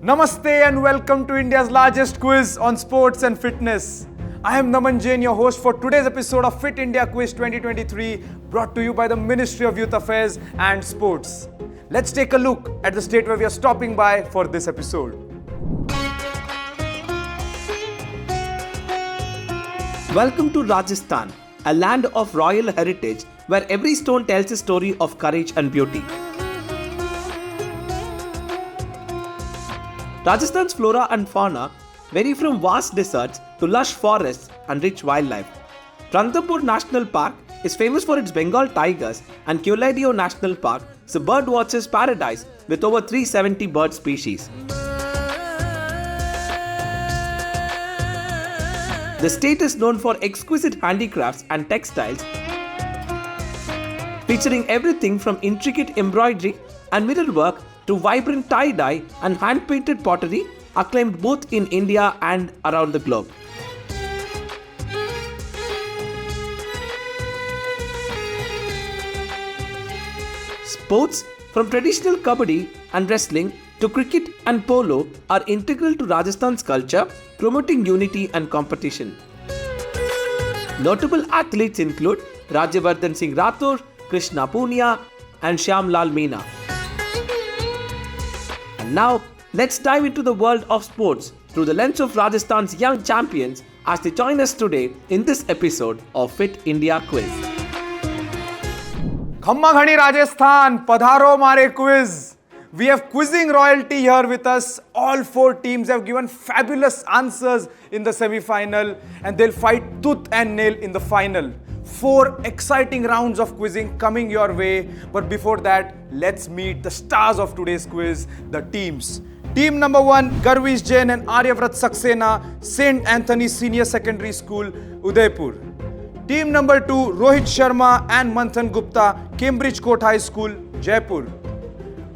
Namaste and welcome to India's largest quiz on sports and fitness. I am Naman Jain, your host for today's episode of Fit India Quiz 2023, brought to you by the Ministry of Youth Affairs and Sports. Let's take a look at the state where we are stopping by for this episode. Welcome to Rajasthan, a land of royal heritage where every stone tells a story of courage and beauty. Rajasthan's flora and fauna vary from vast deserts to lush forests and rich wildlife. Ranthambore National Park is famous for its Bengal tigers, and Keoladeo National Park is a birdwatcher's paradise with over 370 bird species. The state is known for exquisite handicrafts and textiles, featuring everything from intricate embroidery and mirrorwork to vibrant tie-dye and hand-painted pottery, acclaimed both in India and around the globe. Sports from traditional kabaddi and wrestling to cricket and polo are integral to Rajasthan's culture, promoting unity and competition. Notable athletes include Rajyavardhan Singh Rathore, Krishna Punia, and Shyam Lal Meena. And now, let's dive into the world of sports through the lens of Rajasthan's young champions as they join us today in this episode of Fit India Quiz. Khamma Ghani Rajasthan, Padharo Mare Quiz. We have quizzing royalty here with us. All four teams have given fabulous answers in the semi-final and they'll fight tooth and nail in the final. 4 exciting rounds of quizzing coming your way. But before that, let's meet the stars of today's quiz, the teams. Team number 1, Garvish Jain and Aryavrat Saxena, St. Anthony Senior Secondary School, Udaipur. Team number 2, Rohit Sharma and Manthan Gupta, Cambridge Court High School, Jaipur.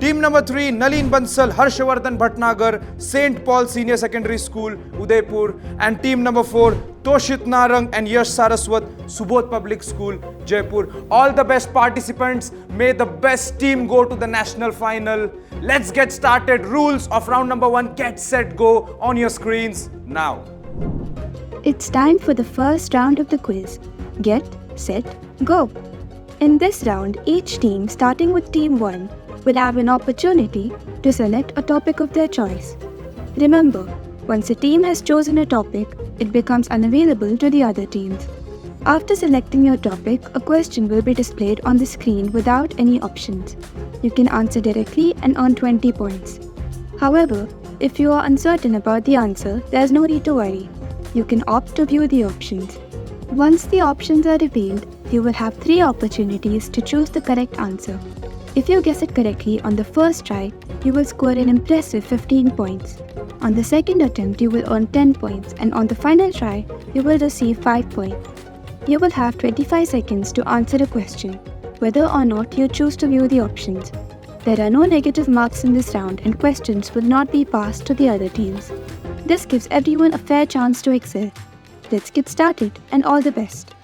Team number 3, Nalin Bansal, Harshavardhan Bhatnagar, St. Paul Senior Secondary School, Udaipur. And team number 4, Toshit Narang and Yash Saraswat, Subodh Public School, Jaipur. All the best participants. May the best team go to the national final. Let's get started. Rules of round number 1. Get, set, go on your screens now. It's time for the first round of the quiz. Get, set, go. In this round, each team, starting with Team 1, will have an opportunity to select a topic of their choice. Remember, once a team has chosen a topic, it becomes unavailable to the other teams. After selecting your topic, a question will be displayed on the screen without any options. You can answer directly and earn 20 points. However, if you are uncertain about the answer, there's no need to worry. You can opt to view the options. Once the options are revealed, you will have 3 opportunities to choose the correct answer. If you guess it correctly on the first try, you will score an impressive 15 points. On the second attempt, you will earn 10 points, and on the final try, you will receive 5 points. You will have 25 seconds to answer a question, whether or not you choose to view the options. There are no negative marks in this round, and questions will not be passed to the other teams. This gives everyone a fair chance to excel. Let's get started, and all the best.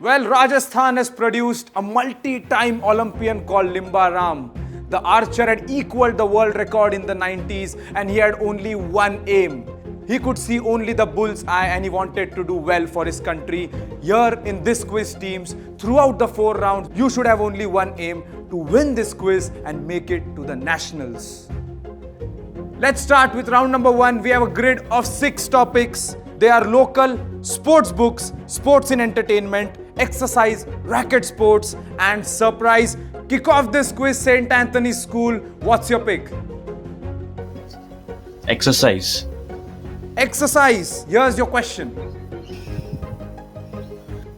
Well, Rajasthan has produced a multi-time Olympian called Limba Ram. The archer had equaled the world record in the 90s and he had only one aim. He could see only the bull's eye and he wanted to do well for his country. Here in this quiz teams, throughout the 4 rounds, you should have only one aim: to win this quiz and make it to the nationals. Let's start with round number 1. We have a grid of 6 topics. They are local, sports books, sports in entertainment, exercise, racket sports, and surprise. Kick off this quiz, St. Anthony's School. What's your pick? Exercise. Exercise. Here's your question.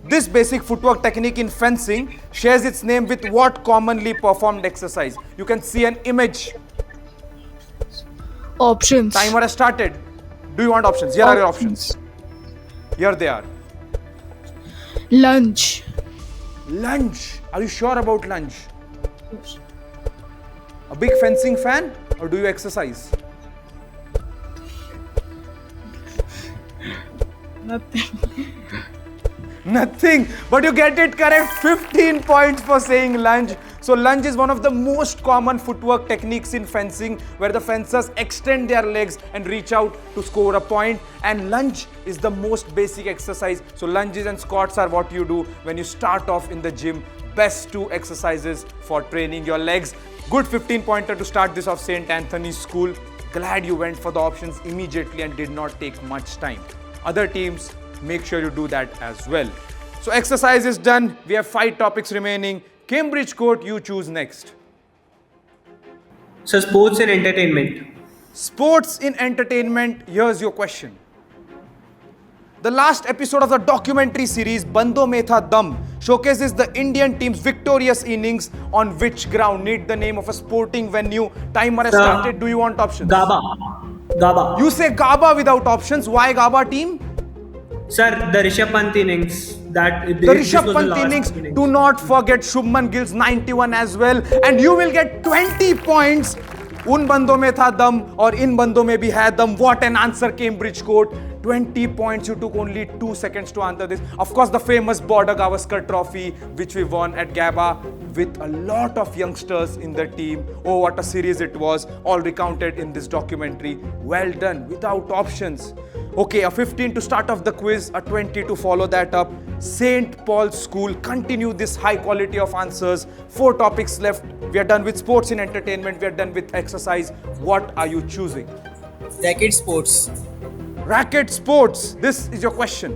This basic footwork technique in fencing shares its name with what commonly performed exercise? You can see an image. Options. Timer has started. Do you want options? Here are your options. Here they are. Lunge. Lunge. Are you sure about lunge? A big fencing fan, or do you exercise? Nothing. Nothing. But you get it correct. 15 points for saying lunge. So lunge is one of the most common footwork techniques in fencing, where the fencers extend their legs and reach out to score a point. And lunge is the most basic exercise. So lunges and squats are what you do when you start off in the gym. Best two exercises for training your legs. Good 15-pointer to start this off, St. Anthony's School. Glad you went for the options immediately and did not take much time. Other teams, make sure you do that as well. So exercise is done. We have 5 topics remaining. Cambridge Court, you choose next. So sports and entertainment. Sports in entertainment, here's your question. The last episode of the documentary series Bando Mein Tha Dum showcases the Indian team's victorious innings on which ground? Need the name of a sporting venue. Timer has started. Do you want options? Gaba. You say Gaba without options. Why Gaba team? Sir, the Rishabh Pant innings. The Rishabh Pant innings. Do not forget Shubman Gill's 91 as well. And you will get 20 points. Un bandon mein tha dam or in bandon mein bhi hai dam. What an answer, Cambridge Court. 20 points. You took only 2 seconds to answer this. Of course, the famous Border Gavaskar Trophy, which we won at Gaba with a lot of youngsters in the team. Oh, what a series it was. All recounted in this documentary. Well done. Without options. Okay, a 15 to start off the quiz, a 20 to follow that up. St. Paul's School, continue this high quality of answers. 4 topics left. We are done with sports in entertainment. We are done with exercise. What are you choosing? Racket sports. Racket sports. This is your question.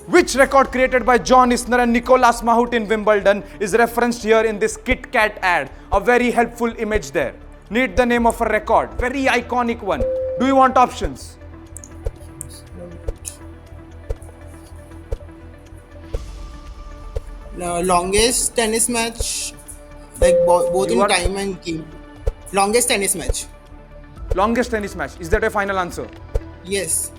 Which record created by John Isner and Nicolas Mahut in Wimbledon is referenced here in this Kit Kat ad? A very helpful image there. Need the name of a record. Very iconic one. Do you want options? Longest tennis match, like both in time and game. Longest tennis match. Longest tennis match. Is that a final answer? Yes.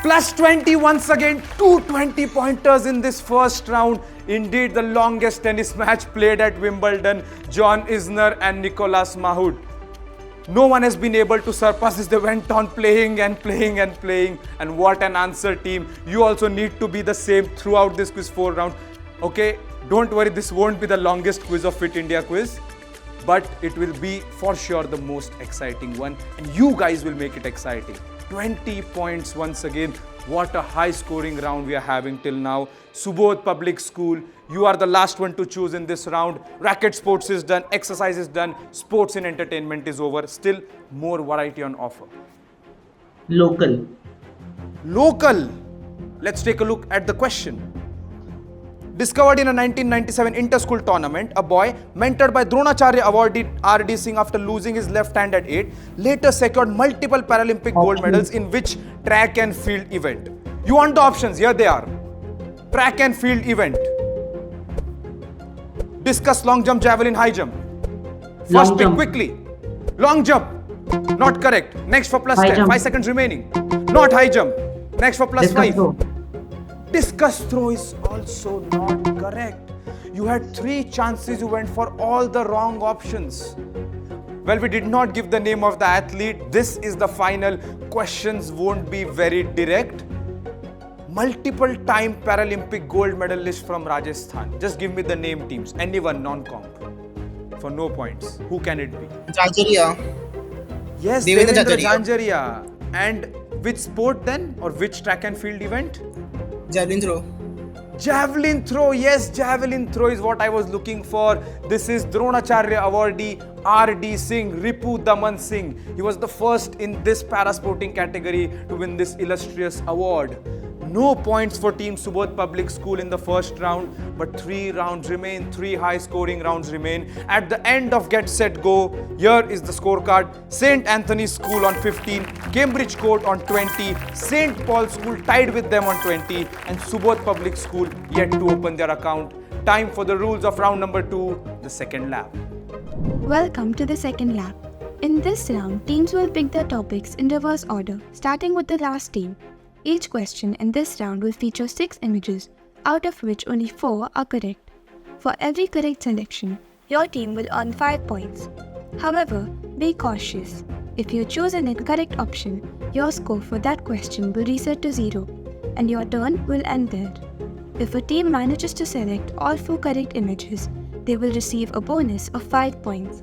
Plus 20 once again. 2 20-pointers in this first round. Indeed, the longest tennis match played at Wimbledon. John Isner and Nicolas Mahut. No one has been able to surpass this. They went on playing and playing and playing. And what an answer, team. You also need to be the same throughout this quiz 4 round. Okay, don't worry, this won't be the longest quiz of Fit India quiz. But it will be for sure the most exciting one. And you guys will make it exciting. 20 points once again. What a high scoring round we are having till now. Subodh Public School, you are the last one to choose in this round. Racket sports is done, exercise is done, sports and entertainment is over. Still more variety on offer. Local. Let's take a look at the question. Discovered in a 1997 inter-school tournament, a boy mentored by Dronacharya awardee R.D. Singh after losing his left hand at 8, later secured multiple Paralympic gold medals in which track and field event? You want the options? Here they are. Track and field event. Discus, long jump, javelin, high jump. First pick quickly. Long jump. Not correct. Next for plus 10. 5 seconds remaining. Not high jump. Next for plus 5. Discus throw is also not correct. You had 3 chances, you went for all the wrong options. Well, we did not give the name of the athlete. This is the final. Questions won't be very direct. Multiple time Paralympic gold medalist from Rajasthan. Just give me the name, teams. Anyone non-comp. For no points. Who can it be? Jhanjariya. Yes, Devendra Jhanjariya. And which sport then? Or which track and field event? Javelin throw. Javelin throw, yes, javelin throw is what I was looking for. This is Dronacharya awardee R.D. Singh, Ripu Daman Singh. He was the first in this parasporting category to win this illustrious award. No points for Team Subodh Public School in the first round, but 3 rounds remain, 3 high-scoring rounds remain. At the end of Get Set Go, here is the scorecard. St. Anthony's School on 15, Cambridge Court on 20, St. Paul's School tied with them on 20, and Subodh Public School yet to open their account. Time for the rules of round number 2, the second lap. Welcome to the second lap. In this round, teams will pick their topics in reverse order, starting with the last team. Each question in this round will feature 6 images, out of which only 4 are correct. For every correct selection, your team will earn 5 points. However, be cautious. If you choose an incorrect option, your score for that question will reset to 0, and your turn will end there. If a team manages to select all 4 correct images, they will receive a bonus of 5 points.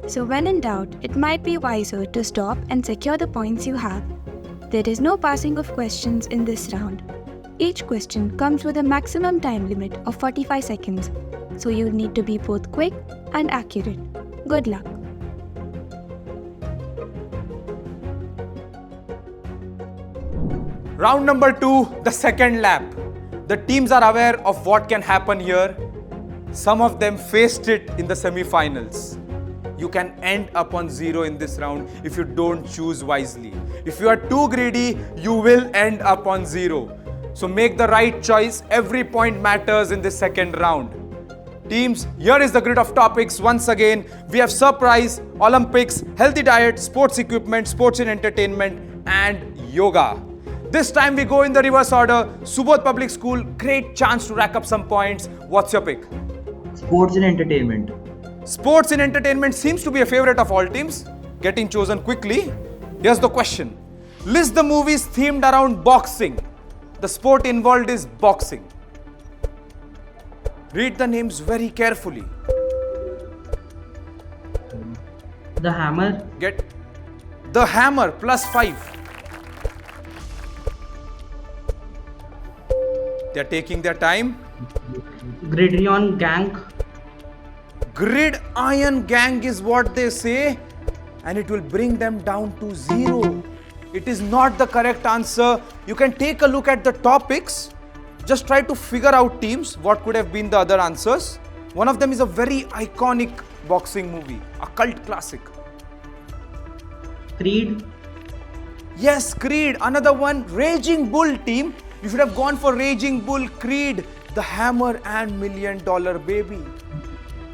So when in doubt, it might be wiser to stop and secure the points you have. There is no passing of questions in this round. Each question comes with a maximum time limit of 45 seconds, so you need to be both quick and accurate. Good luck. Round number 2, the second lap. The teams are aware of what can happen here. Some of them faced it in the semi-finals. You can end up on 0 in this round if you don't choose wisely. If you are too greedy, you will end up on 0. So make the right choice. Every point matters in this second round. Teams, here is the grid of topics. Once again, we have surprise, Olympics, healthy diet, sports equipment, sports and entertainment, and yoga. This time we go in the reverse order. Subodh Public School, great chance to rack up some points. What's your pick? Sports and entertainment. Sports and entertainment seems to be a favorite of all teams. Getting chosen quickly. Here's the question. List the movies themed around boxing. The sport involved is boxing. Read the names very carefully. The Hammer. Get The Hammer +5. They're taking their time. Gridiron Gang. Gridiron Gang is what they say, and it will bring them down to 0. It is not the correct answer. You can take a look at the topics. Just try to figure out teams, what could have been the other answers. One of them is a very iconic boxing movie, a cult classic. Creed. Yes, Creed. Another one, Raging Bull team. You should have gone for Raging Bull, Creed, The Hammer and $1 Million Baby.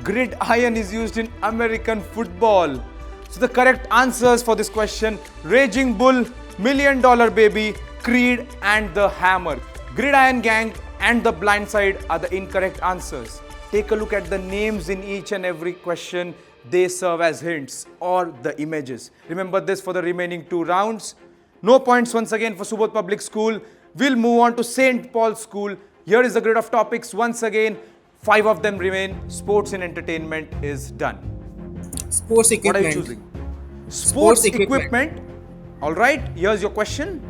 Gridiron is used in American football. So the correct answers for this question, Raging Bull, $1 Million Baby, Creed and The Hammer. Gridiron Gang and The Blind Side are the incorrect answers. Take a look at the names in each and every question. They serve as hints or the images. Remember this for the remaining 2 rounds. No points once again for Subodh Public School. We'll move on to St. Paul's School. Here is the grid of topics. Once again, 5 of them remain. Sports and entertainment is done. Sports What equipment. are you choosing? Sports equipment. All right, here's your question.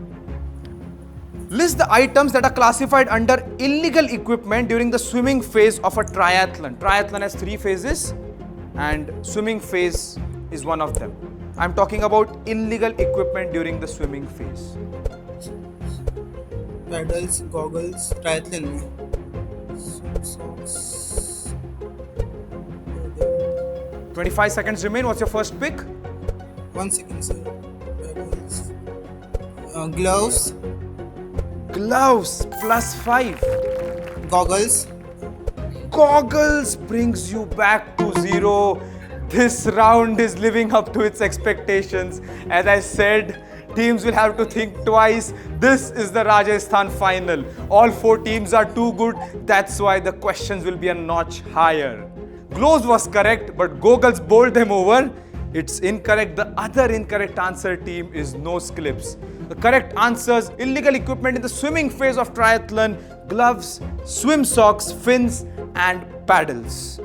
List the items that are classified under illegal equipment during the swimming phase of a triathlon. Triathlon has 3 phases and swimming phase is one of them. I'm talking about illegal equipment during the swimming phase. Paddles, goggles, triathlon. Socks. 25 seconds remain. What's your first pick? 1 second, sir. Paddles. Gloves, Gloves +5. goggles, Goggles brings you back to 0. This round is living up to its expectations. As I said, teams will have to think twice. This is the Rajasthan final. All 4 teams are too good. That's why the questions will be a notch higher. Gloves was correct, but goggles bowled them over. It's incorrect. The other incorrect answer team is nose clips. The correct answers, illegal equipment in the swimming phase of triathlon, gloves, swim socks, fins and paddles.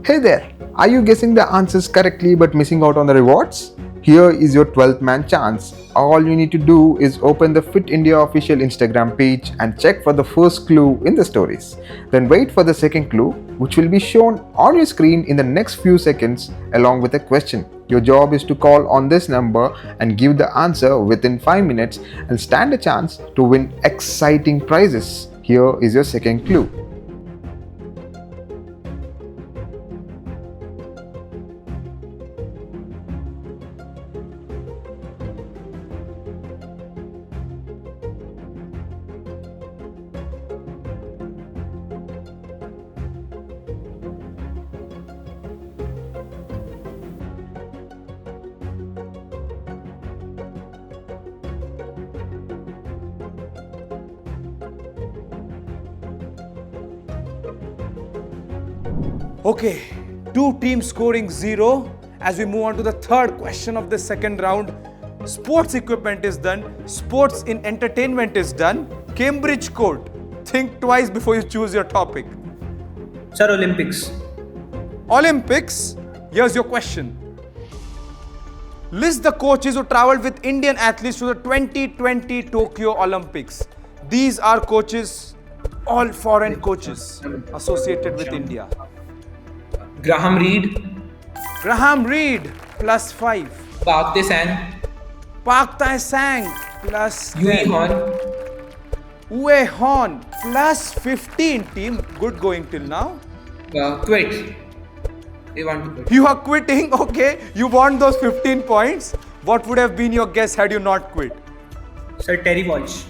Hey there! Are you guessing the answers correctly but missing out on the rewards? Here is your 12th man chance. All you need to do is open the Fit India official Instagram page and check for the first clue in the stories. Then wait for the second clue, which will be shown on your screen in the next few seconds along with a question. Your job is to call on this number and give the answer within 5 minutes and stand a chance to win exciting prizes. Here is your second clue. Okay, 2 teams scoring 0. As we move on to the third question of the second round, sports equipment is done, sports in entertainment is done. Cambridge Court, think twice before you choose your topic. Sir, Olympics. Olympics, here's your question. List the coaches who traveled with Indian athletes to the 2020 Tokyo Olympics. These are coaches, all foreign coaches associated with India. Graham Reed, Graham Reed, plus 5. Park Tae-sang, Park Tae-sang, plus Yui 10. Hon, Uwe Horn, plus 15. Team, good going till now. quit. They want to quit. You are quitting, okay. You want those 15 points. What would have been your guess had you not quit? Sir, Terry Walsh.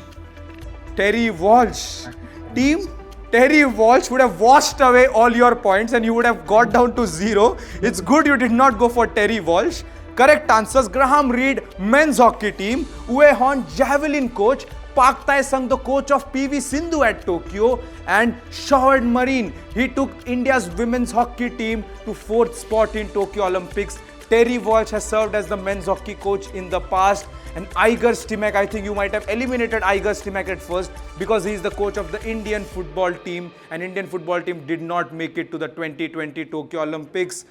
Terry Walsh. Team, Terry Walsh would have washed away all your points and you would have got down to 0. It's good you did not go for Terry Walsh. Correct answers: Graham Reed, men's hockey team; Uwe Horn, javelin coach; Park Tae-sang, the coach of PV Sindhu at Tokyo; and Shahid Marine. He took India's women's hockey team to 4th spot in Tokyo Olympics. Terry Walsh has served as the men's hockey coach in the past. And Igor Stimac, I think you might have eliminated Igor Stimac at first because he is the coach of the Indian football team, and Indian football team did not make it to the 2020 Tokyo Olympics.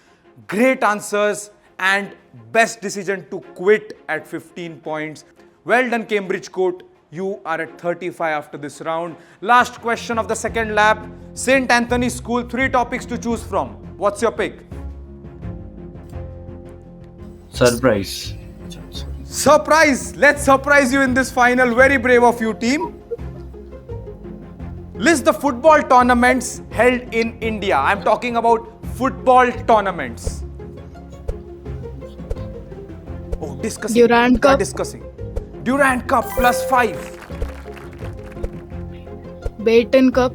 Great answers and best decision to quit at 15 points. Well done, Cambridge Court. You are at 35 after this round. Last question of the second lap. St. Anthony's School, 3 topics to choose from. What's your pick? Surprise. Surprise! Let's surprise you in this final. Very brave of you, team. List the football tournaments held in India. I'm talking about football tournaments. Oh, discussing. Durand Cup. Discussing. Durand Cup, plus 5. Baton Cup.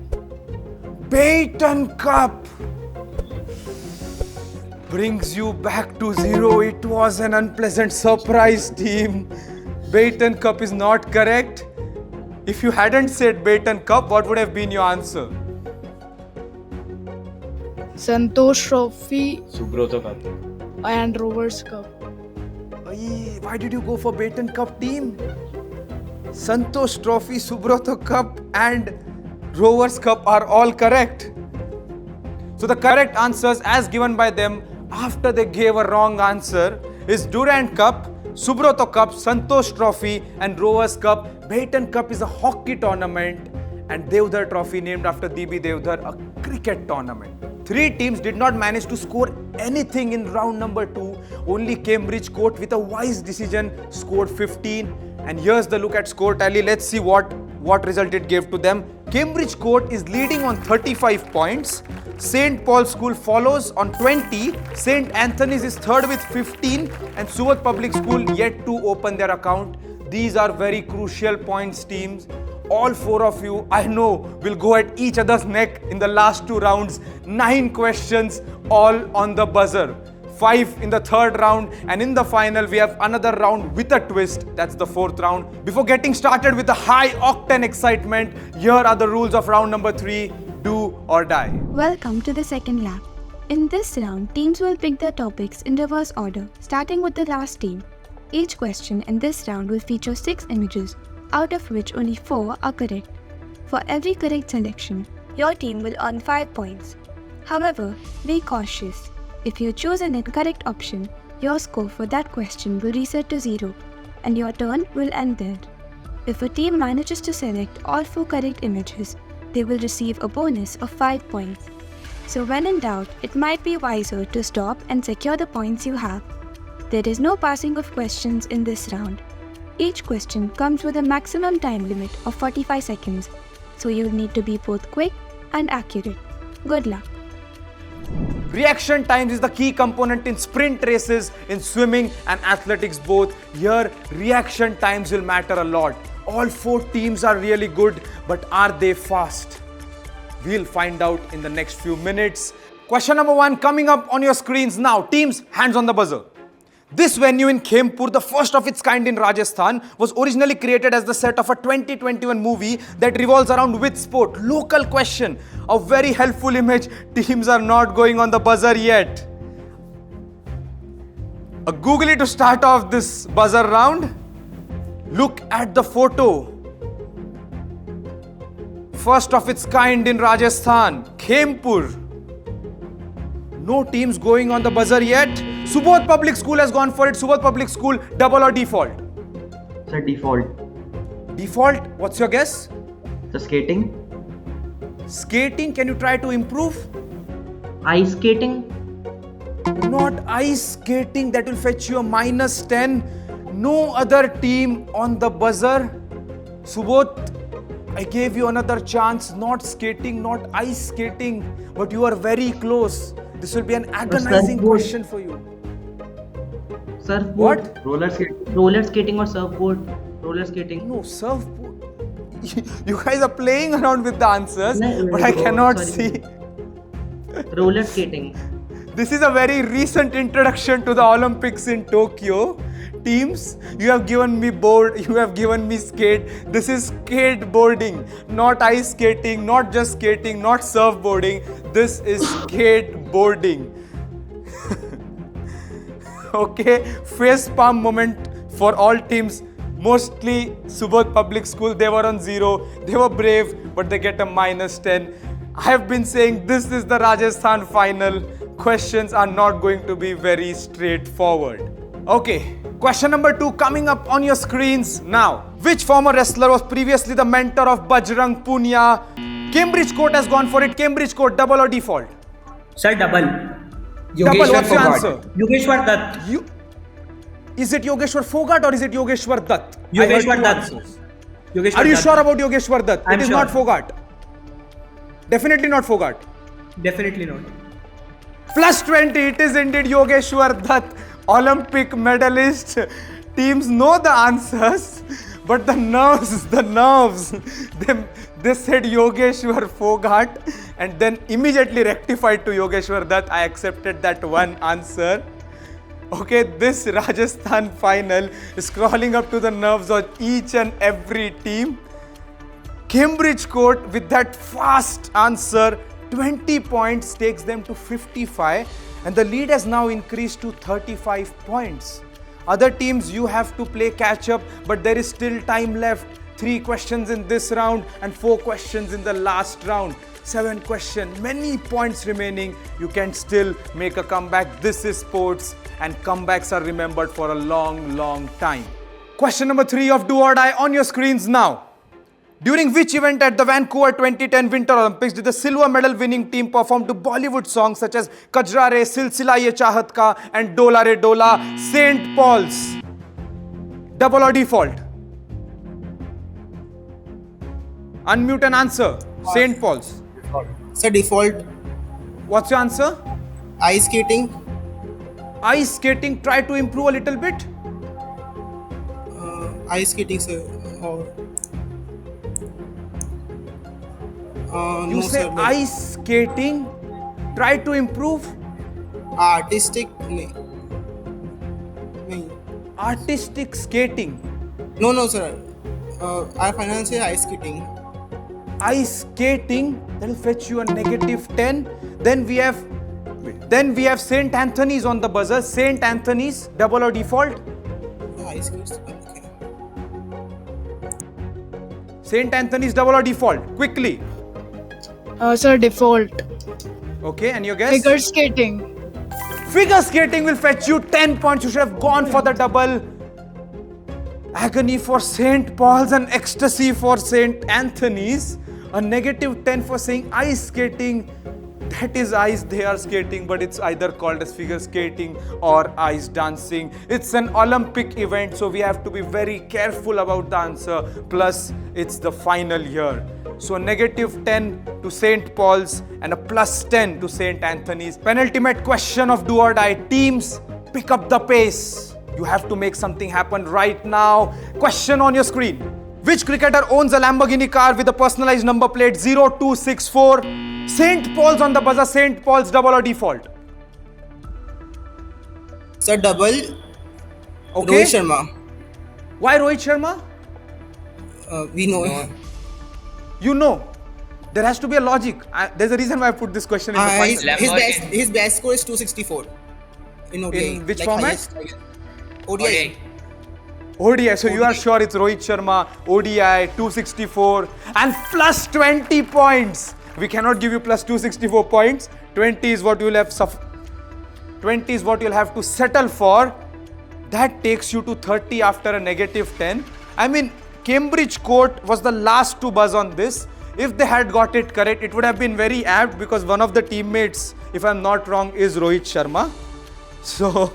Baton Cup brings you back to 0. It was an unpleasant surprise, team. Baton Cup is not correct. If you hadn't said Baton Cup, what would have been your answer? Santosh Trophy Subroto Cup. and Rovers Cup. Why did you go for Baton Cup, team? Santosh Trophy, Subroto Cup and Rovers Cup are all correct. So the correct answers as given by them after they gave a wrong answer is Durand Cup, Subroto Cup, Santosh Trophy and Rovers Cup. Baton Cup is a hockey tournament and Devdar Trophy named after DB Devdar, a cricket tournament. 3 teams did not manage to score anything in round number 2. Only Cambridge Court with a wise decision scored 15. And here's the look at score tally. Let's see what result it gave to them. Cambridge Court is leading on 35 points. St. Paul's School follows on 20. St. Anthony's is third with 15. And Suvat Public School yet to open their account. These are very crucial points, teams. All 4 of you, I know, will go at each other's neck in the last 2 rounds. 9 questions, all on the buzzer. 5 in the 3rd round, and in the final we have another round with a twist. That's the 4th round. Before getting started with the high octane excitement, here are the rules of round number 3. Do or die. Welcome to the second lap. In this round, teams will pick their topics in reverse order, starting with the last team. Each question in this round will feature 6 images, out of which only 4 are correct. For every correct selection, your team will earn 5 points. However, be cautious. If you choose an incorrect option, your score for that question will reset to 0, and your turn will end there. If a team manages to select all 4 correct images, they will receive a bonus of 5 points. So when in doubt, it might be wiser to stop and secure the points you have. There is no passing of questions in this round. Each question comes with a maximum time limit of 45 seconds, so you'll need to be both quick and accurate. Good luck. Reaction times is the key component in sprint races, in swimming and athletics both. Here, reaction times will matter a lot. All 4 teams are really good, but are they fast? We'll find out in the next few minutes. Question number 1 coming up on your screens now. Teams, hands on the buzzer. This venue in Khempur, the first of its kind in Rajasthan, was originally created as the set of a 2021 movie that revolves around which sport? Local question. A very helpful image. Teams are not going on the buzzer yet. A googly to start off this buzzer round. Look at the photo. first of its kind in Rajasthan, Khempur. No teams going on the buzzer yet. Subodh Public School has gone for it. Subodh Public School, double or default? Sir, default. Default, what's your guess? The skating. Skating, can you try to improve? Ice skating. Not ice skating, that will fetch you a -10. No other team on the buzzer. Subodh, I gave you another chance. Not skating, not ice skating, but you are very close. This will be an agonizing surfboard. question for you. Surfboard. What? Roller skating or surfboard. Roller skating. No, surfboard. You guys are playing around with the answers, No, but I cannot sorry. see. Roller skating. This is a very recent introduction to the Olympics in Tokyo. Teams, you have given me board, you have given me skate. This is skateboarding, not ice skating, not just skating, not surfboarding. This is skateboarding. Okay, face palm moment for all teams. Mostly Subodh Public School, they were on 0. They were brave, but they get a -10. I have been saying this is the Rajasthan final. Questions are not going to be very straightforward. Okay, question number 2 coming up on your screens now. Which former wrestler was previously the mentor of Bajrang Punia? Cambridge Court has gone for it. Cambridge Court, double or default? Sir, double. Double, what's your answer? Yogeshwar Dutt. Is it Yogeshwar Fogart or is it Yogeshwar Dutt? Yogeshwar Dutt. Yogeshwar Are you Dutt. sure about Yogeshwar Dutt? I'm It is sure. not Fogart. Definitely not Fogart. Definitely not. +20, it is indeed Yogeshwar Dutt, Olympic medalist. Teams know the answers, but the nerves, they said Yogeshwar Fogart and then immediately rectified to Yogeshwar Dutt. I accepted that one answer. Okay, this Rajasthan final is crawling up to the nerves of each and every team. Cambridge Court with that fast answer, 20 points takes them to 55 and the lead has now increased to 35 points. Other teams, you have to play catch up, but there is still time left. 3 questions in this round and 4 questions in the last round. 7 questions, many points remaining. You can still make a comeback. This is sports and comebacks are remembered for a long, long time. Question number 3 of Do or Die on your screens now. During which event at the Vancouver 2010 Winter Olympics did the silver medal winning team perform to Bollywood songs such as Kajra Re, Silsila Ye Chahat Ka and Dola Re Dola, St. Paul's? Double or default? Unmute and answer. St. Paul's. Sir, default. What's your answer? Ice skating. Ice skating, try to improve a little bit. Ice skating, sir. Or You no, say sir, no. ice skating, try to improve. Artistic. नहीं. Artistic skating. No, sir. Our final say ice skating. Ice skating, that will fetch you a -10. Then we have St. Anthony's on the buzzer. St. Anthony's, double or default? Ice skating. Okay. St. Anthony's, double or default? Quickly. Sir, default. Okay, and your guess? Figure skating. Figure skating will fetch you 10 points. You should have gone for the double. Agony for St. Paul's and ecstasy for St. Anthony's. A -10 for saying ice skating. That is ice they are skating, but it's either called as figure skating or ice dancing. It's an Olympic event, so we have to be very careful about the answer. Plus, it's the final year. So -10 to St. Paul's and a +10 to St. Anthony's. Penultimate question of Do or Die. Teams, pick up the pace. You have to make something happen right now. Question on your screen. Which cricketer owns a Lamborghini car with a personalized number plate 0264? St. Paul's on the buzzer. St. Paul's, double or default? Sir, double. Okay. Rohit Sharma. Why Rohit Sharma? We know. You know. There has to be a logic. There's a reason why I put this question in the final. His best score is 264. In ODI. In which format? ODI. ODI. So you are sure it's Rohit Sharma, ODI, 264 and plus 20 points. We cannot give you plus 264 points. 20 is what you'll have 20 is what you'll have to settle for. That takes you to 30 after a negative 10. I mean, Cambridge Court was the last to buzz on this. If they had got it correct, it would have been very apt because one of the teammates, if I'm not wrong, is Rohit Sharma. So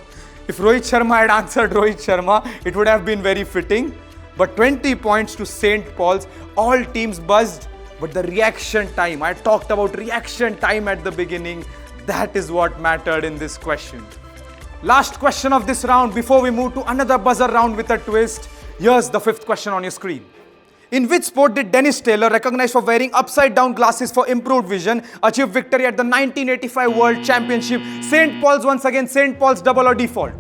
if Rohit Sharma had answered Rohit Sharma, it would have been very fitting. But 20 points to St. Paul's. All teams buzzed, but the reaction time, I talked about reaction time at the beginning. That is what mattered in this question. Last question of this round before we move to another buzzer round with a twist. Here's the fifth question on your screen. In which sport did Dennis Taylor, recognized for wearing upside-down glasses for improved vision, achieve victory at the 1985 World Championship? St. Paul's once again, St. Paul's double or default?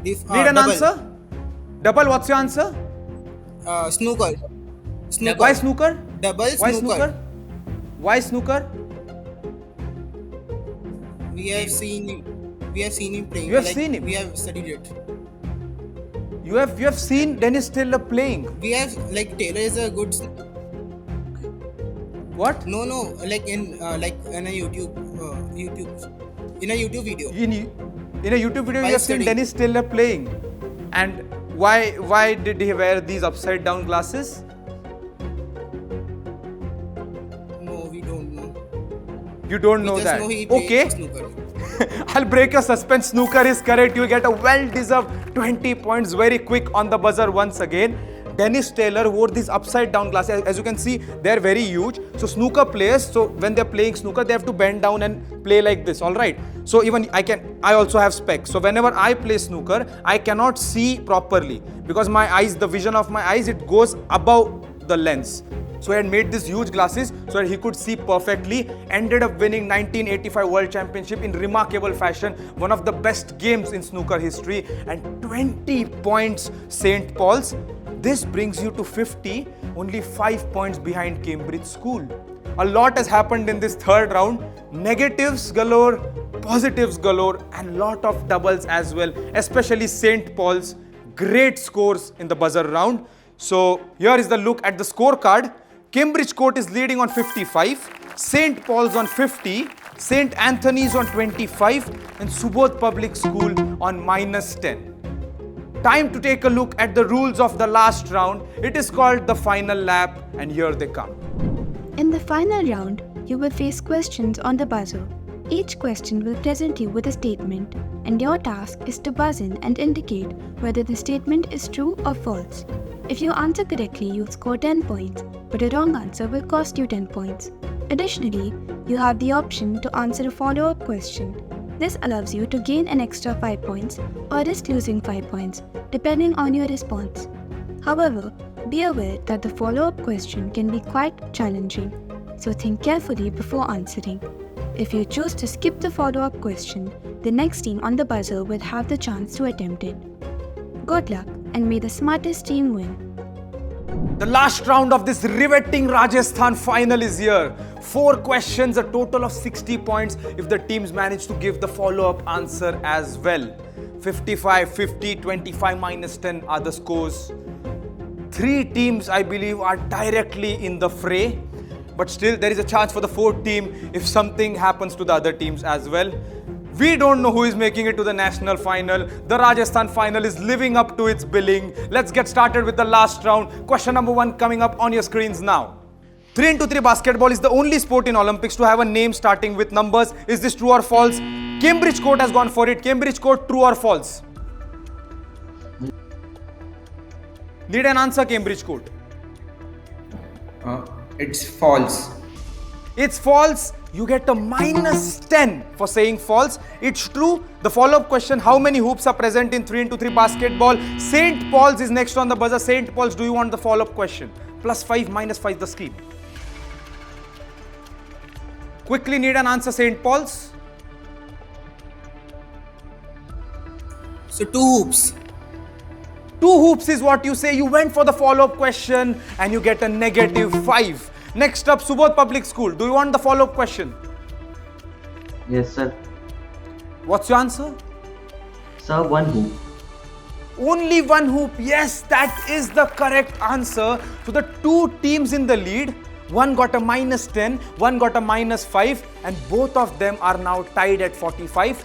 Need an double. answer? Double, what's your answer? Snooker. Snooker. Why snooker? Double Why snooker. snooker? Why snooker? We have seen him playing. You have seen him? We have studied it. You have seen Dennis Taylor playing. We have Taylor is a good. What? No, like in a YouTube in a YouTube video. In a YouTube video, By you have seen studying. Dennis Taylor playing. And why did he wear these upside down glasses? No, we don't know. You don't know We just that. know he played Okay. snooker. I'll break your suspense. Snooker is correct. You get a well-deserved 20 points very quick on the buzzer once again. Dennis Taylor wore these upside-down glasses. As you can see, they're very huge. So snooker players, so when they're playing snooker, they have to bend down and play like this. All right. So even I also have specs. So whenever I play snooker, I cannot see properly because my eyes, the vision of my eyes, it goes above the lens. So he had made these huge glasses so that he could see perfectly. Ended up winning 1985 World Championship in remarkable fashion. One of the best games in snooker history. And 20 points St. Paul's. This brings you to 50, only 5 points behind Cambridge School. A lot has happened in this third round. Negatives galore, positives galore, and lot of doubles as well. Especially St. Paul's. Great scores in the buzzer round. So here is the look at the scorecard. Cambridge Court is leading on 55, St. Paul's on 50, St. Anthony's on 25 and Subodh Public School on -10. Time to take a look at the rules of the last round. It is called the final lap and here they come. In the final round, you will face questions on the buzzer. Each question will present you with a statement and your task is to buzz in and indicate whether the statement is true or false. If you answer correctly, you'll score 10 points, but a wrong answer will cost you 10 points. Additionally, you have the option to answer a follow-up question. This allows you to gain an extra 5 points or risk losing 5 points, depending on your response. However, be aware that the follow-up question can be quite challenging, so think carefully before answering. If you choose to skip the follow-up question, the next team on the buzzer will have the chance to attempt it. Good luck and may the smartest team win. The last round of this riveting Rajasthan final is here. 4 questions, a total of 60 points if the teams manage to give the follow-up answer as well. 55, 50, 25 -10 are the scores. 3 teams, I believe, are directly in the fray. But still, there is a chance for the 4th team if something happens to the other teams as well. We don't know who is making it to the national final. The Rajasthan final is living up to its billing. Let's get started with the last round. Question number 1 coming up on your screens now. 3x3 basketball is the only sport in Olympics to have a name starting with numbers. Is this true or false? Cambridge Court has gone for it. Cambridge Court, true or false? Need an answer, Cambridge Court. It's false. It's false. You get a -10 for saying false. It's true. The follow-up question, how many hoops are present in 3x3 basketball? St. Paul's is next on the buzzer. St. Paul's, do you want the follow-up question? +5, -5 the scheme. Quickly need an answer, St. Paul's. So 2 hoops. 2 hoops is what you say. You went for the follow-up question and you get a -5. Next up, Subodh Public School. Do you want the follow-up question? Yes, sir. What's your answer? Sir, 1 hoop. Only one hoop. Yes, that is the correct answer. So the two teams in the lead, one got a -10, one got a -5, and both of them are now tied at 45.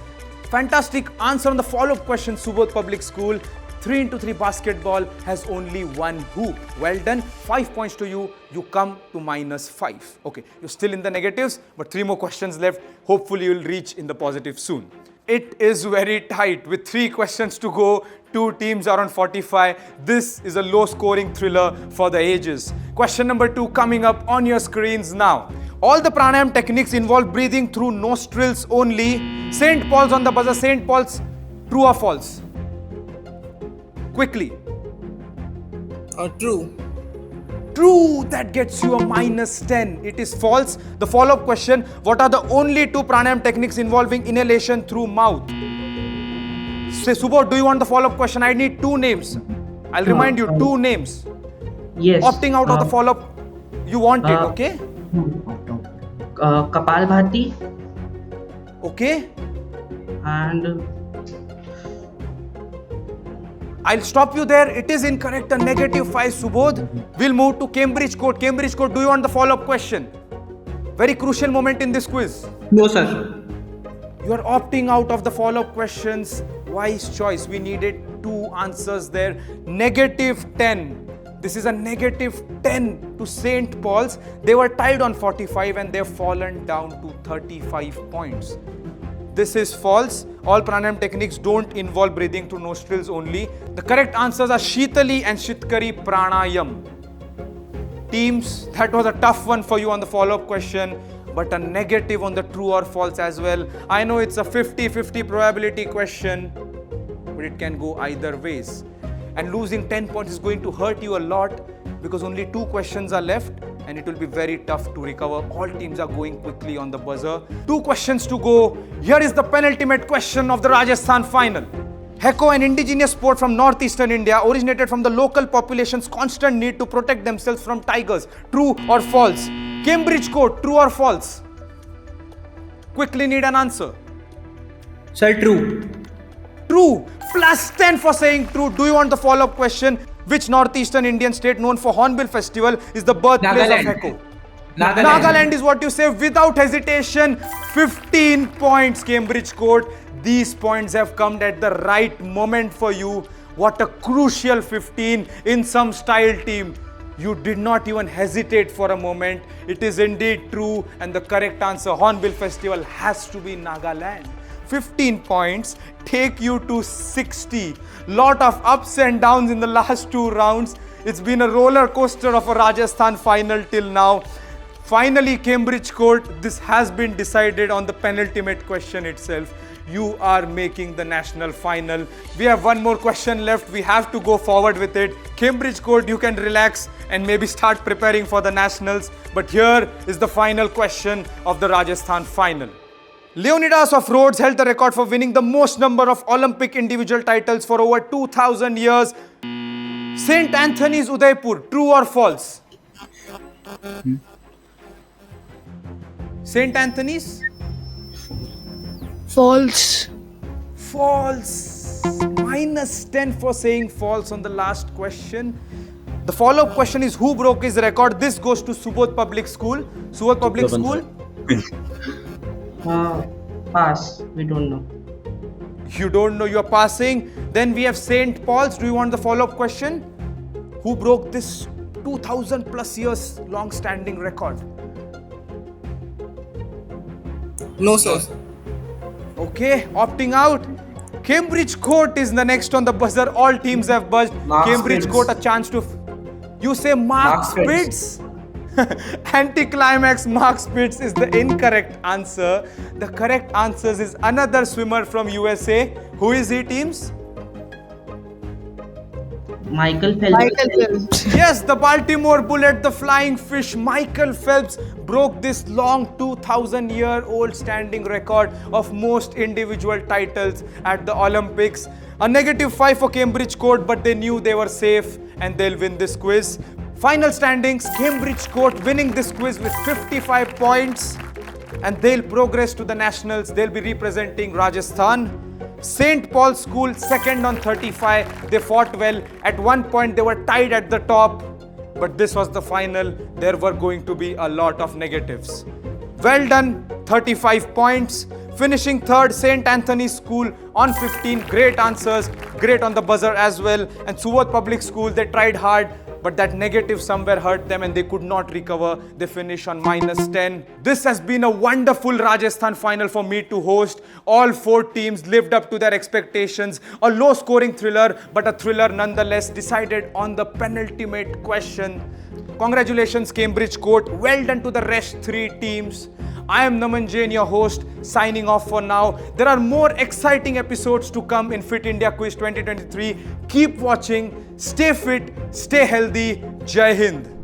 Fantastic answer on the follow-up question, Subodh Public School. 3x3 basketball has only one hoop. Well done. 5 points to you. You come to -5. Okay, you're still in the negatives, but 3 more questions left. Hopefully, you'll reach in the positive soon. It is very tight with 3 questions to go. 2 teams are on 45. This is a low-scoring thriller for the ages. Question number 2 coming up on your screens now. All the pranayam techniques involve breathing through nostrils only. St. Paul's on the buzzer. St. Paul's, true or false? Quickly. True. True, that gets you a -10. It is false. The follow-up question, what are the only 2 pranayam techniques involving inhalation through mouth? Say, Subodh, do you want the follow-up question? I need 2 names. I'll remind you, 2 names. Yes. Opting out of the follow-up, you want it, okay? Kapalbhati Okay. and I'll stop you there. It is incorrect. A -5, Subodh. We'll move to Cambridge Court. Cambridge Court, do you want the follow-up question? Very crucial moment in this quiz. No, sir. You are opting out of the follow-up questions. Wise choice. We needed 2 answers there. -10. This is a -10 to St. Paul's. They were tied on 45 and they've fallen down to 35 points. This is false. All pranayam techniques don't involve breathing through nostrils only. The correct answers are Shitali and Shitkari Pranayam. Teams, that was a tough one for you on the follow-up question, but a negative on the true or false as well. I know it's a 50-50 probability question, but it can go either ways. And losing 10 points is going to hurt you a lot because only 2 questions are left and it will be very tough to recover. All teams are going quickly on the buzzer. 2 questions to go. Here is the penultimate question of the Rajasthan final. Heko, an indigenous sport from northeastern India, originated from the local population's constant need to protect themselves from tigers. True or false? Cambridge Court, true or false? Quickly need an answer. Sir, true. True. +10 for saying true. Do you want the follow-up question? Which northeastern Indian state known for Hornbill Festival is the birthplace of Heko? Nagaland is what you say without hesitation. 15 points, Cambridge Court. These points have come at the right moment for you. What a crucial 15 in some style, team. You did not even hesitate for a moment. It is indeed true, and the correct answer, Hornbill Festival, has to be Nagaland. 15 points take you to 60. Lot of ups and downs in the last 2 rounds. It's been a roller coaster of a Rajasthan final till now. Finally, Cambridge Court, this has been decided on the penultimate question itself. You are making the national final. We have 1 more question left. We have to go forward with it. Cambridge Court, you can relax and maybe start preparing for the nationals. But here is the final question of the Rajasthan final. Leonidas of Rhodes held the record for winning the most number of Olympic individual titles for over 2,000 years. St. Anthony's Udaipur, true or false? St. Anthony's? False. False. -10 for saying false on the last question. The follow-up question is who broke his record? This goes to Subodh Public School. Subodh Public School? Pass. We don't know. You don't know, you're passing. Then we have St. Paul's. Do you want the follow-up question? Who broke this 2,000 plus years long-standing record? No, sir. Okay, opting out. Cambridge Court is the next on the buzzer. All teams have buzzed. Cambridge Spitz. Court a chance to... You say Mark Spitz? Anticlimax Mark Spitz is the incorrect answer. The correct answer is another swimmer from USA. Who is he, teams? Michael Phelps. Yes, the Baltimore Bullet, the flying fish, Michael Phelps broke this long 2,000-year-old standing record of most individual titles at the Olympics. A -5 for Cambridge Court, but they knew they were safe and they'll win this quiz. Final standings, Cambridge Court winning this quiz with 55 points and they'll progress to the nationals. They'll be representing Rajasthan. St. Paul's School second on 35. They fought well. At one point they were tied at the top, but this was the final. There were going to be a lot of negatives. Well done, 35 points. Finishing third, St. Anthony's School on 15. Great answers, great on the buzzer as well. And Suvat Public School, they tried hard, but that negative somewhere hurt them and they could not recover. They finish on -10. This has been a wonderful Rajasthan final for me to host. All 4 teams lived up to their expectations. A low scoring thriller, but a thriller nonetheless, decided on the penultimate question. Congratulations Cambridge Court. Well done to the rest 3 teams. I am Naman Jain, your host, signing off for now. There are more exciting episodes to come in Fit India Quiz 2023. Keep watching, stay fit, stay healthy. Jai Hind.